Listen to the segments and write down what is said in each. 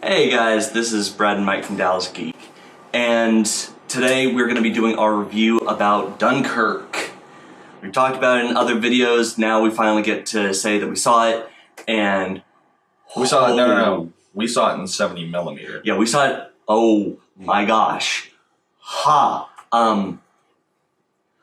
Hey guys, this is Brad and Mike from Dallas Geek, and today we're going to be doing our review about Dunkirk. We've talked about it in other videos, now we finally get to say that we saw it, and... We saw it, no. We saw it in 70 millimeter. Yeah, we saw it, oh my gosh. I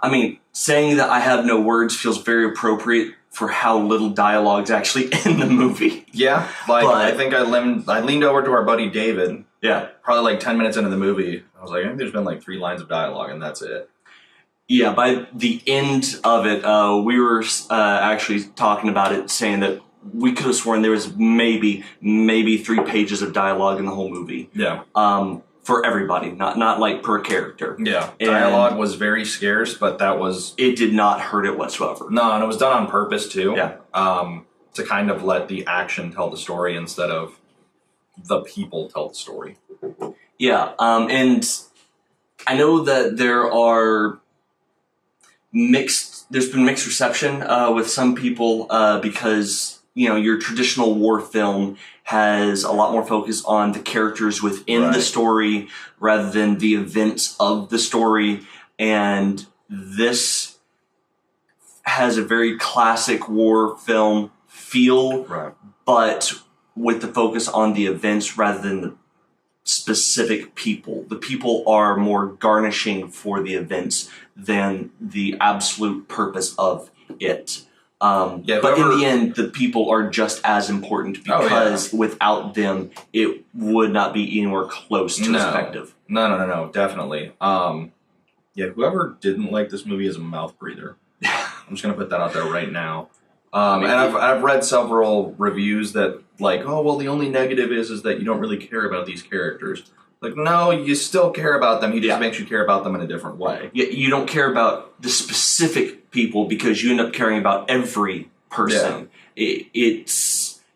mean, saying that I have no words feels very appropriate for how little dialogue's actually in the movie. Yeah, I think I leaned over to our buddy David. Yeah. Probably like 10 minutes into the movie. I was like, I think there's been like 3 lines of dialogue and that's it. Yeah, by the end of it, we were actually talking about it, saying that we could have sworn there was maybe 3 pages of dialogue in the whole movie. Yeah. For everybody, not like per character. Yeah. Dialogue was very scarce, but that was... It did not hurt it whatsoever. No, and it was done on purpose too. Yeah. To kind of let the action tell the story instead of the people tell the story. Yeah, and I know that there's been mixed reception with some people because, you know, your traditional war film has a lot more focus on the characters within the story rather than the events of the story, and this has a very classic war film feel, but with the focus on the events rather than the specific people. The people are more garnishing for the events than the absolute purpose of it. But in the end, the people are just as important because without them, it would not be anywhere close to as effective. No, definitely. Yeah, whoever didn't like this movie is a mouth breather. I'm just going to put that out there right now. And I've read several reviews that like, oh, well, the only negative is that you don't really care about these characters. Like, no, you still care about them. He just makes you care about them in a different way. You don't care about the specific people because you end up caring about every person. Yeah.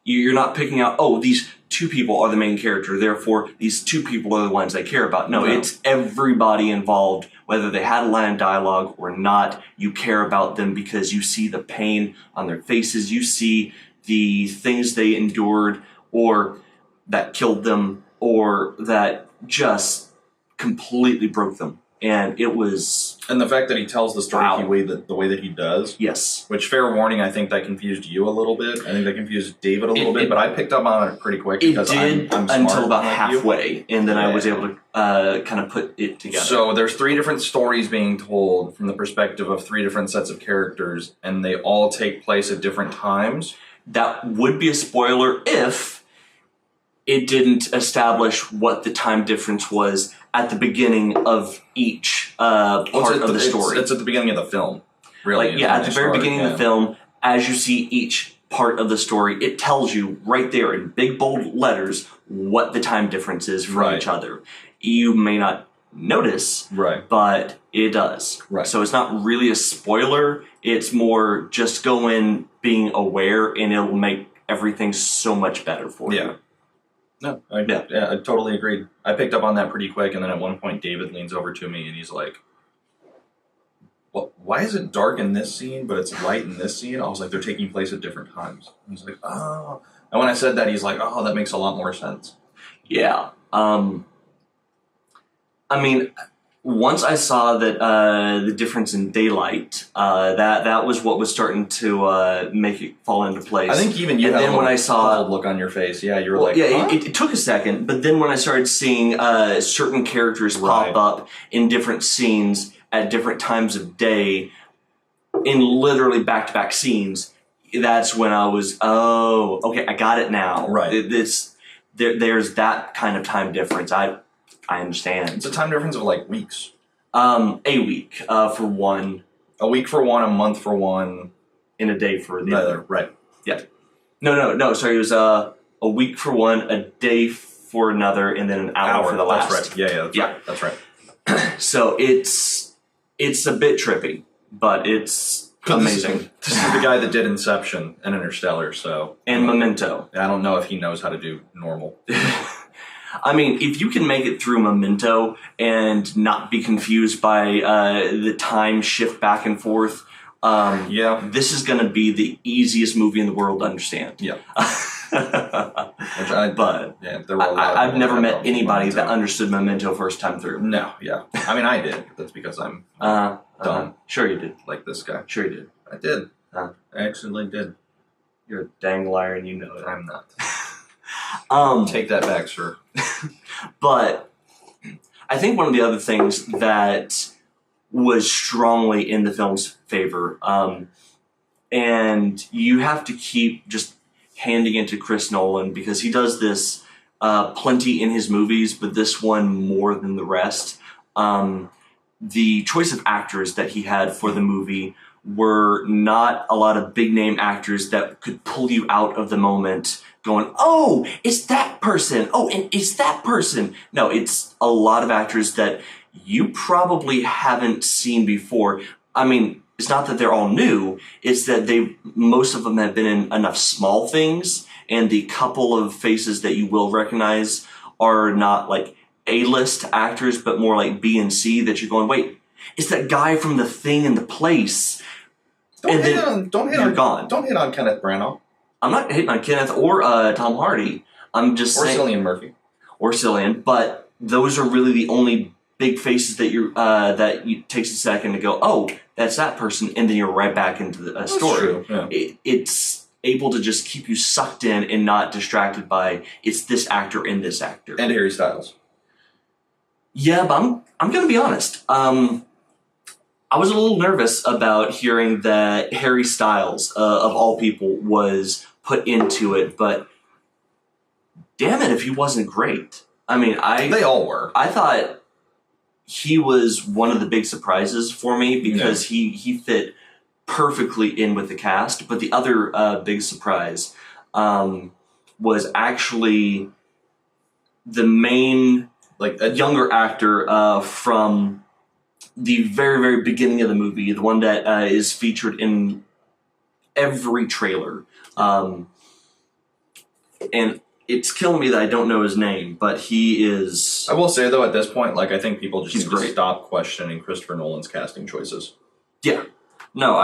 You're not picking out, oh, these 2 people are the main character, therefore these 2 people are the ones I care about. No, it's everybody involved, whether they had a line of dialogue or not. You care about them because you see the pain on their faces, you see the things they endured or that killed them or that just completely broke them. And it was... And the fact that he tells the story the way that he does. Yes. Which, fair warning, I think that confused you a little bit. I think that confused David a little bit, but I picked up on it pretty quick because I'm smart until about like halfway, and then I was able to kind of put it together. So there's 3 different stories being told from the perspective of 3 different sets of characters, and they all take place at different times. That would be a spoiler if it didn't establish what the time difference was at the beginning of each part of the story. It's at the beginning of the film, really. Like, at the very beginning of the film, as you see each part of the story, it tells you right there in big bold letters what the time difference is from each other. You may not notice, but it does. So it's not really a spoiler. It's more just go in being aware, and it'll make everything so much better for you. No, I totally agreed. I picked up on that pretty quick, and then at one point David leans over to me and he's like, "Well, why is it dark in this scene, but it's light in this scene?" I was like, "They're taking place at different times." And he's like, "Oh." And when I said that, he's like, "Oh, that makes a lot more sense." Yeah. I mean, once I saw that the difference in daylight, that was what was starting to make it fall into place. I think even you had when I saw look on your face, you were like, huh? It took a second, but then when I started seeing certain characters pop up in different scenes at different times of day, in literally back-to-back scenes, that's when I was, oh, okay, I got it now. There's that kind of time difference. I understand. It's a time difference of like weeks. A week for one. A week for one, a month for one. In a day for the other. Right. Yeah. No, sorry, it was a week for one, a day for another, and then an hour for the last. That's right. That's right. So it's a bit trippy, but it's amazing. This is the guy that did Inception and Interstellar, so... And Memento. I don't know if he knows how to do normal. I mean, if you can make it through Memento and not be confused by the time shift back and forth, This is going to be the easiest movie in the world to understand. Yeah. I've never met anybody that understood Memento first time through. No, yeah. I mean, I did. That's because I'm dumb. Sure you did. Like this guy. Sure you did. I did. I actually did. You're a dang liar and you know it. I'm not. Take that back, sir. But I think one of the other things that was strongly in the film's favor, and you have to keep just handing it to Chris Nolan because he does this plenty in his movies, but this one more than the rest. The choice of actors that he had for the movie were not a lot of big name actors that could pull you out of the moment going, oh, it's that person. Oh, and it's that person. No, it's a lot of actors that you probably haven't seen before. I mean, it's not that they're all new. It's that most of them have been in enough small things, and the couple of faces that you will recognize are not like A-list actors, but more like B and C that you're going, wait, it's that guy from The Thing and The Place. Don't hit on Kenneth Branagh. I'm not hitting on Kenneth or Tom Hardy. I'm just saying, Cillian Murphy. Or Cillian, but those are really the only big faces that it takes a second to go, oh, that's that person, and then you're right back into the story. True. Yeah. It's able to just keep you sucked in and not distracted by it's this actor and this actor. And Harry Styles. Yeah, but I'm going to be honest. I was a little nervous about hearing that Harry Styles, of all people, was put into it, but damn it if he wasn't great. I mean, they all were. I thought he was one of the big surprises for me because he fit perfectly in with the cast. But the other big surprise was actually the main, like a younger actor from the very, very beginning of the movie, the one that is featured in every trailer. And it's killing me that I don't know his name, but he is... I will say, though, at this point, like, I think people just need to stop questioning Christopher Nolan's casting choices. Yeah. No,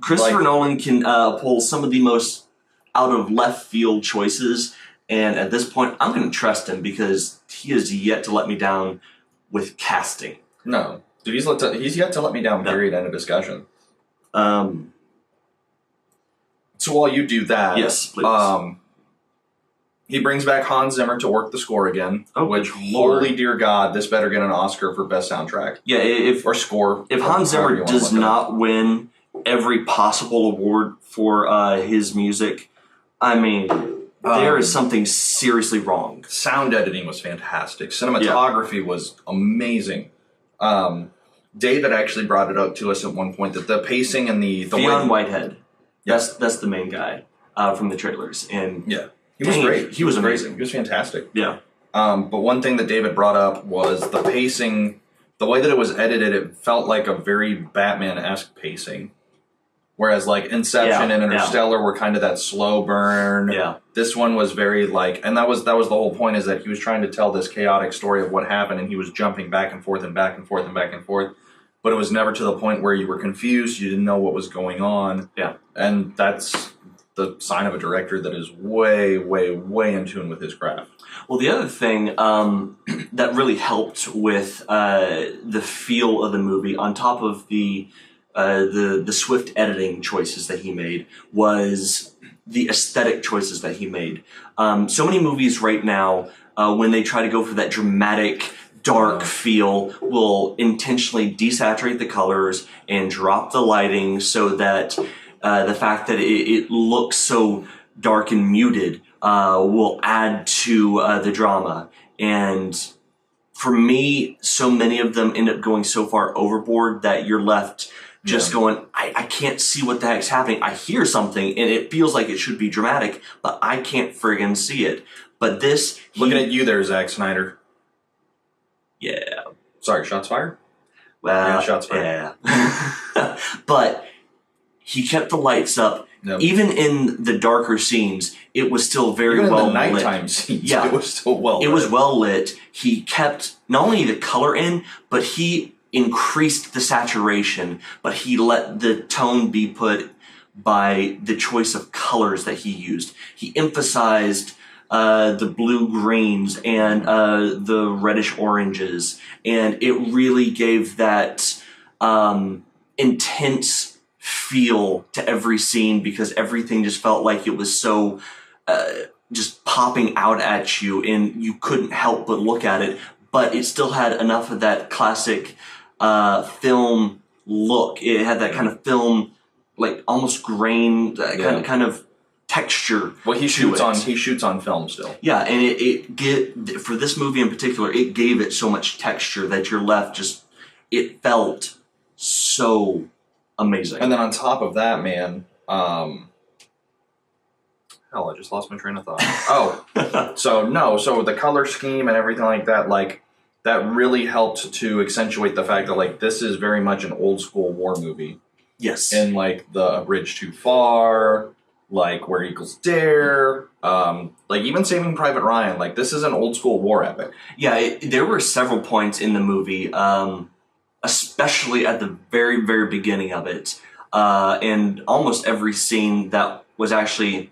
Christopher Nolan can pull some of the most out-of-left-field choices, and at this point, I'm going to trust him because he has yet to let me down with casting. No. Dude, he's yet to let me down, period, end of discussion. So while you do that... Yes, please. He brings back Hans Zimmer to work the score again, which, holy dear God, this better get an Oscar for Best Soundtrack. Yeah, or score. If Hans Zimmer does not win every possible award for his music, I mean, there is something seriously wrong. Sound editing was fantastic. Cinematography was amazing. David actually brought it up to us at one point that the pacing and the Fionn Whitehead. Yes. That's the main guy from the trailers. And yeah. He was great. He was amazing. He was fantastic. Yeah. But one thing that David brought up was the pacing. The way that it was edited, it felt like a very Batman-esque pacing. Whereas, like, Inception and Interstellar were kind of that slow burn. Yeah. This one was very, like... And that was the whole point, is that he was trying to tell this chaotic story of what happened, and he was jumping back and forth and back and forth and back and forth. But it was never to the point where you were confused, you didn't know what was going on. Yeah. And that's the sign of a director that is way, way, way in tune with his craft. Well, the other thing that really helped with the feel of the movie, on top of the swift editing choices that he made, was the aesthetic choices that he made. So many movies right now, when they try to go for that dramatic, dark feel, will intentionally desaturate the colors and drop the lighting so that the fact that it looks so dark and muted will add to the drama. And for me, so many of them end up going so far overboard that you're left just going, I can't see what the heck's happening. I hear something, and it feels like it should be dramatic, but I can't friggin' see it. But this... Looking at you there, Zack Snyder. Yeah. Sorry, shots fired? Well, shots fired. Yeah. But... he kept the lights up. Yep. Even in the darker scenes, it was still very well lit. Even in the nighttime scenes, it was still well lit. It was well lit. He kept not only the color in, but he increased the saturation, but he let the tone be put by the choice of colors that he used. He emphasized the blue greens and the reddish oranges, and it really gave that intense feel to every scene because everything just felt like it was so just popping out at you, and you couldn't help but look at it. But it still had enough of that classic film look. It had that kind of film, like almost grain, kind of texture. Well, he shoots on film still. Yeah, and for this movie in particular, it gave it so much texture that you're left just. It felt so amazing. And then on top of that, man, hell, I just lost my train of thought. So the color scheme and everything like that, like that really helped to accentuate the fact that like this is very much an old school war movie. Yes. And like the A Bridge Too Far, like Where Eagles Dare, like even Saving Private Ryan, like this is an old school war epic. Yeah, there were several points in the movie, especially at the very, very beginning of it, and almost every scene that was actually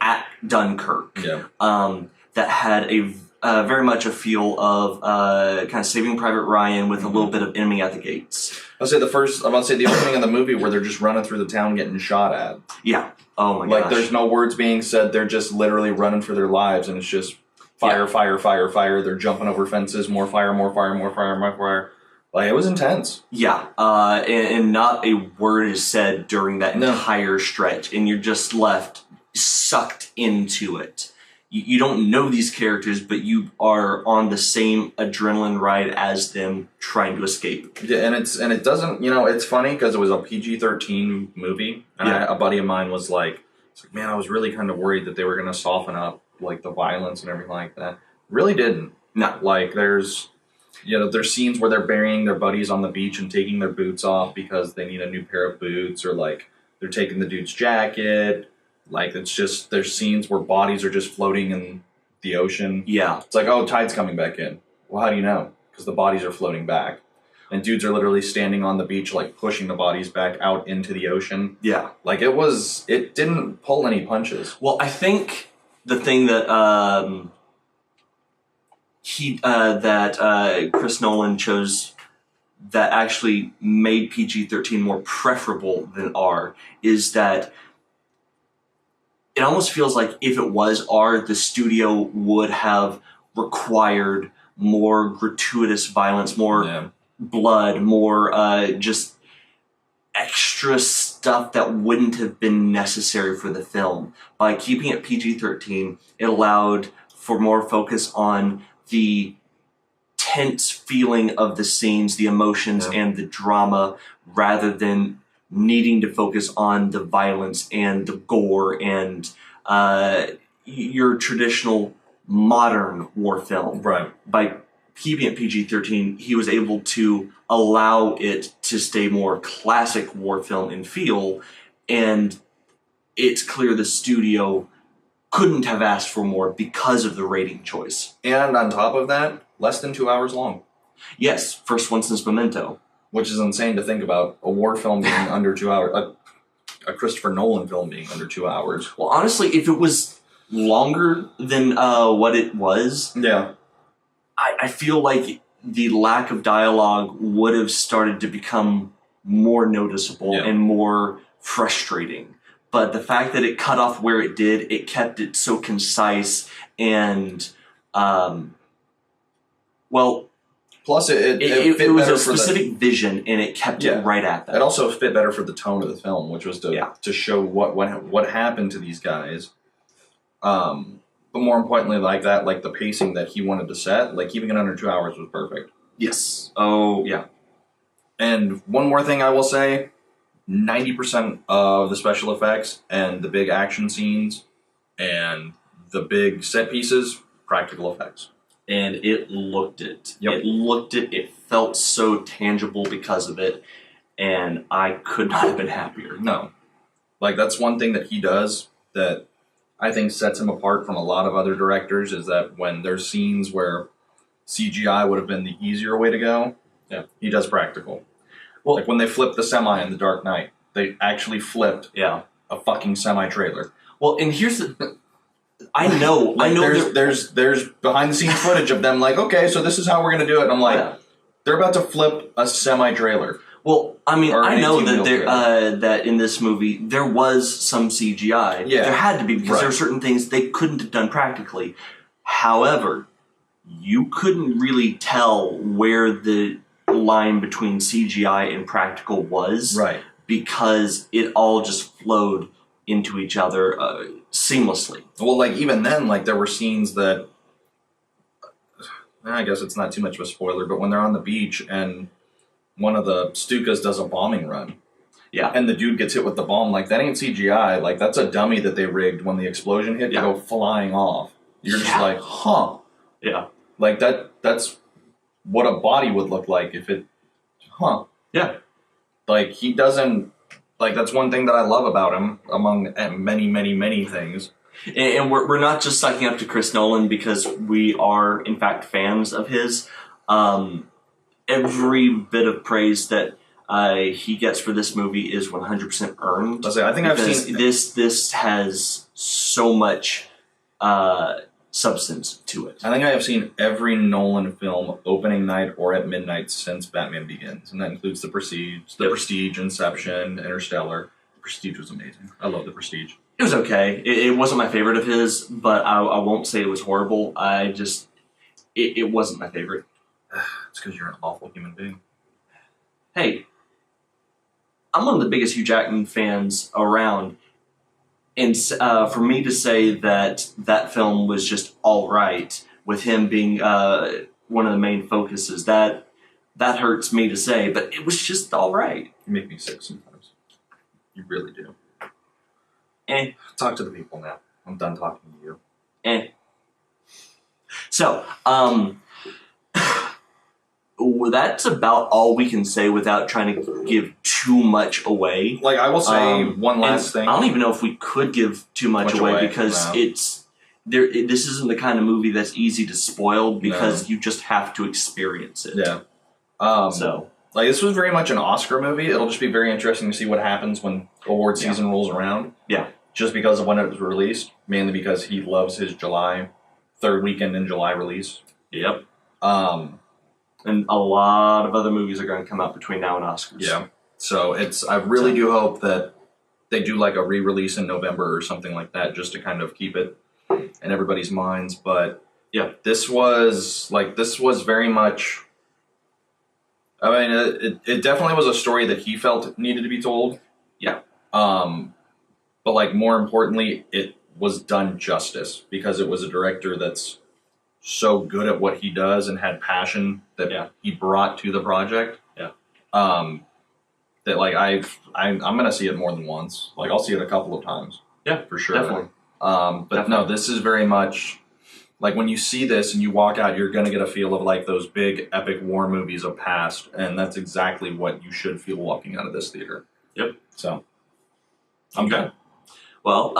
at Dunkirk, that had a very much a feel of kind of Saving Private Ryan with a little bit of Enemy at the Gates. I'm about to say the opening of the movie where they're just running through the town getting shot at. Yeah. Oh my gosh. Like there's no words being said. They're just literally running for their lives, and it's just fire, fire, fire, fire. They're jumping over fences, more fire, more fire, more fire, more fire. Like it was intense. Yeah, and not a word is said during that entire stretch, and you're just left sucked into it. You don't know these characters, but you are on the same adrenaline ride as them trying to escape. Yeah, and it doesn't, it's funny because it was a PG-13 movie, and a buddy of mine was like, man, I was really kind of worried that they were going to soften up like the violence and everything like that. Really didn't. No. Like there's scenes where they're burying their buddies on the beach and taking their boots off because they need a new pair of boots, or like they're taking the dude's jacket. Like, it's just, there's scenes where bodies are just floating in the ocean. Yeah. It's like, oh, tide's coming back in. Well, how do you know? Because the bodies are floating back. And dudes are literally standing on the beach, like, pushing the bodies back out into the ocean. Yeah. Like, it didn't pull any punches. Well, I think the thing that Chris Nolan chose that actually made PG-13 more preferable than R is that it almost feels like if it was R, the studio would have required more gratuitous violence, more blood, more just extra stuff that wouldn't have been necessary for the film. By keeping it PG-13, it allowed for more focus on the tense feeling of the scenes, the emotions, and the drama, rather than needing to focus on the violence and the gore and your traditional modern war film. Right. By keeping it PG-13, he was able to allow it to stay more classic war film in feel, and it's clear the studio couldn't have asked for more because of the rating choice. And on top of that, less than 2 hours long. Yes, first one since Memento. Which is insane to think about, a war film being under 2 hours, a Christopher Nolan film being under 2 hours. Well, honestly, if it was longer than what it was, I feel like the lack of dialogue would have started to become more noticeable and more frustrating. But the fact that it cut off where it did, it kept it so concise and, plus, it was a specific vision, and it kept it right at that. It also fit better for the tone of the film, which was to show what happened to these guys. But more importantly, like the pacing that he wanted to set, like keeping it under 2 hours was perfect. Yes. Oh, yeah. And one more thing I will say, 90% of the special effects and the big action scenes and the big set pieces, practical effects. And it looked it. Yep. It looked it. It felt so tangible because of it. And I could not have been happier. No. Like, that's one thing that he does that I think sets him apart from a lot of other directors, is that when there's scenes where CGI would have been the easier way to go, Yeah, he does practical. Well, like when they flipped the semi in The Dark Knight, they actually flipped a fucking semi trailer. Well, and here's the. I know. There's behind the scenes footage of them like, okay, so this is how we're gonna do it. And I'm like, they're about to flip a semi trailer. Well, I mean, I know that that in this movie there was some CGI. Yeah, there had to be because there are certain things they couldn't have done practically. However, you couldn't really tell where the line between CGI and practical was, right? Because it all just flowed into each other seamlessly. Well, like even then, like there were scenes that I guess it's not too much of a spoiler, but when they're on the beach and one of the Stukas does a bombing run. Yeah. And the dude gets hit with the bomb. Like, that ain't CGI. Like, that's a dummy that they rigged when the explosion hit to go flying off. You're just like, huh. Yeah. Like, that's what a body would look like if it... Huh. Yeah. Like, he doesn't... Like, that's one thing that I love about him, among many, many, many things. And we're not just sucking up to Chris Nolan because we are, in fact, fans of his. Every bit of praise that he gets for this movie is 100% earned. I think I've seen this has so much substance to it. I think I have seen every Nolan film opening night or at midnight since Batman Begins, and that includes The Prestige, Inception, Interstellar. The Prestige was amazing. I love The Prestige. It was okay. It wasn't my favorite of his, but I won't say it was horrible. It wasn't my favorite. It's because you're an awful human being. Hey, I'm one of the biggest Hugh Jackman fans around, and for me to say that that film was just all right, with him being one of the main focuses, that hurts me to say, but it was just all right. You make me sick sometimes. You really do. Talk to the people now. I'm done talking to you. So, that's about all we can say without trying to give too much away. Like, I will say one last thing. I don't even know if we could give too much away because this isn't the kind of movie that's easy to spoil because you just have to experience it. Yeah. Like, this was very much an Oscar movie. It'll just be very interesting to see what happens when award season rolls around. Yeah. Just because of when it was released, mainly because he loves his third weekend in July release. Yep. And a lot of other movies are going to come out between now and Oscars. Yeah. So I really do hope that they do like a re-release in November or something like that, just to kind of keep it in everybody's minds. But yeah, this was very much. I mean, it definitely was a story that he felt needed to be told. Yeah. But like more importantly, it was done justice because it was a director that's so good at what he does and had passion that he brought to the project. Yeah. That like I'm gonna see it more than once. Like I'll see it a couple of times. Yeah, for sure. Definitely. But no, this is very much like when you see this and you walk out, you're gonna get a feel of like those big epic war movies of past, and that's exactly what you should feel walking out of this theater. Yep. So I'm good. Well,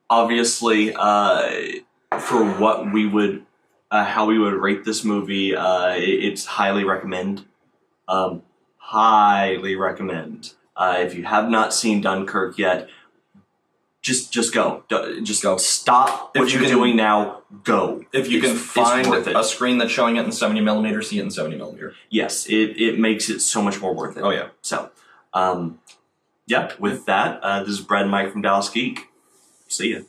obviously, for what we would, how we would rate this movie, it's highly recommend. Highly recommend. If you have not seen Dunkirk yet, just go. Just go. Stop what you're doing now. Go. If you can find a screen that's showing it in 70mm, see it in 70mm. Yes, it makes it so much more worth it. Oh yeah. So, with that, this is Brad and Mike from Dallas Geek. See ya.